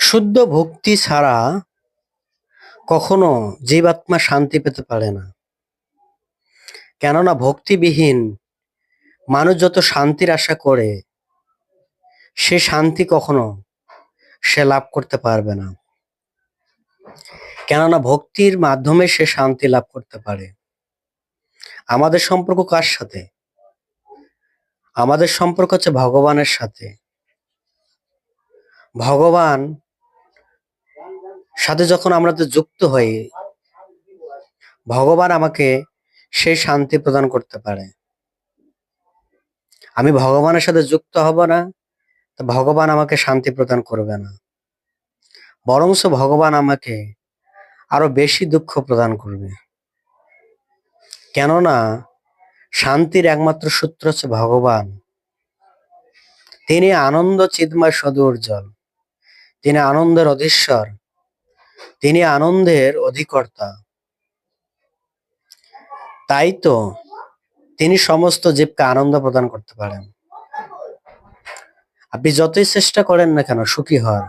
শুদ্ধ ভক্তি ছাড়া কখনো জীবাত্মা শান্তি পেতে পারে না। কেননা ভক্তিবিহীন মানুষ যত শান্তির আশা করে, সে শান্তি কখনো সে লাভ করতে পারবে না। কেননা ভক্তির মাধ্যমে সে শান্তি লাভ করতে পারে। আমাদের সম্পর্ক কার সাথে? আমাদের সম্পর্ক হচ্ছে ভগবানের সাথে। ভগবান সাথে যখন আমরা যুক্ত হই, ভগবান আমাকে সেই শান্তি প্রদান করতে পারে। আমি ভগবানের সাথে যুক্ত হব না, তো ভগবান আমাকে শান্তি প্রদান করবে না, বরঞ্চ ভগবান আমাকে আরো বেশি দুঃখ প্রদান করবে। কেননা শান্তির একমাত্র সূত্র হচ্ছে ভগবান। তিনি আনন্দ চিন্ময় সদুজ্জ্বল, তিনি আনন্দের অধীশ্বর, তিনি আনন্দের অধিকর্তা। তাই তো তিনি সমস্ত জীবকে আনন্দ প্রদান করতে পারেন। আপনি যতই চেষ্টা করেন না কেন সুখী হওয়ার,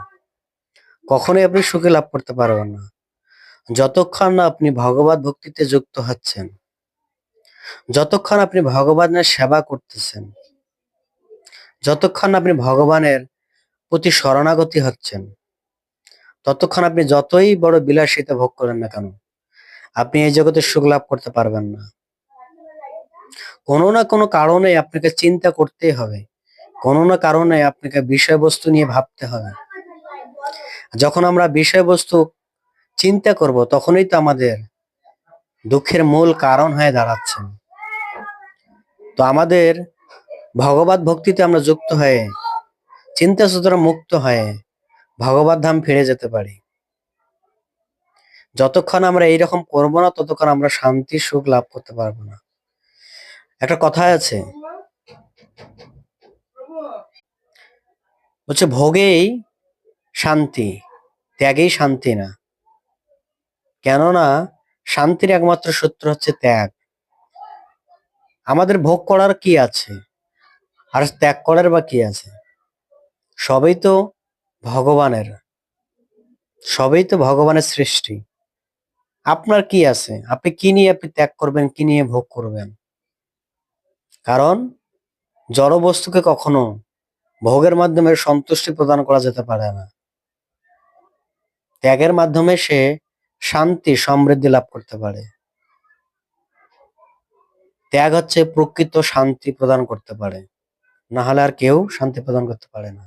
কখনোই আপনি সুখী লাভ করতে পারবেন না যতক্ষণ না আপনি ভগবত ভক্তিতে যুক্ত হচ্ছেন, যতক্ষণ আপনি ভগবানের সেবা করতেছেন, যতক্ষণ আপনি ভগবানের প্রতি শরণাগতি হচ্ছেন, ততক্ষণ আপনি যতই বড় বিলাসিতা ভোগ করেন না কেন, আপনি এই জগতে সুখ লাভ করতে পারবেন না। কোনো না কোনো কারণে আপনাকে চিন্তা করতেই হবে, কোনো না কারণে আপনাকে বিষয়বস্তু নিয়ে ভাবতে হবে। যখন আমরা বিষয়বস্তু চিন্তা করব, তখনই তো আমাদের দুঃখের মূল কারণ হয়ে দাঁড়াচ্ছে। তো আমাদের ভগবত ভক্তিতে আমরা যুক্ত হয়ে, চিন্তা চেতনা মুক্ত হয়ে ভগবত ধাম ফিরে যেতে পারি। যতক্ষণ আমরা এইরকম করবো না, ততক্ষণ আমরা শান্তি সুখ লাভ করতে পারবো না। একটা কথা আছে, হচ্ছে ভোগেই শান্তি, ত্যাগেই শান্তি না। কেননা শান্তির একমাত্র সূত্র হচ্ছে ত্যাগ। আমাদের ভোগ করার কি আছে, আর ত্যাগ করার বা কি আছে? সবই তো ভগবানের, সবই তো ভগবানের সৃষ্টি। আপনার কি আছে? আপনি কি নিয়ে আপনি ত্যাগ করবেন, কি নিয়ে ভোগ করবেন? কারণ জড় বস্তুকে কখনো ভোগের মাধ্যমে সন্তুষ্টি প্রদান করা যেতে পারে না। ত্যাগের মাধ্যমে সে শান্তি সমৃদ্ধি লাভ করতে পারে। ত্যাগ হচ্ছে প্রকৃত শান্তি প্রদান করতে পারে, না হলে আর কেউ শান্তি প্রদান করতে পারে না।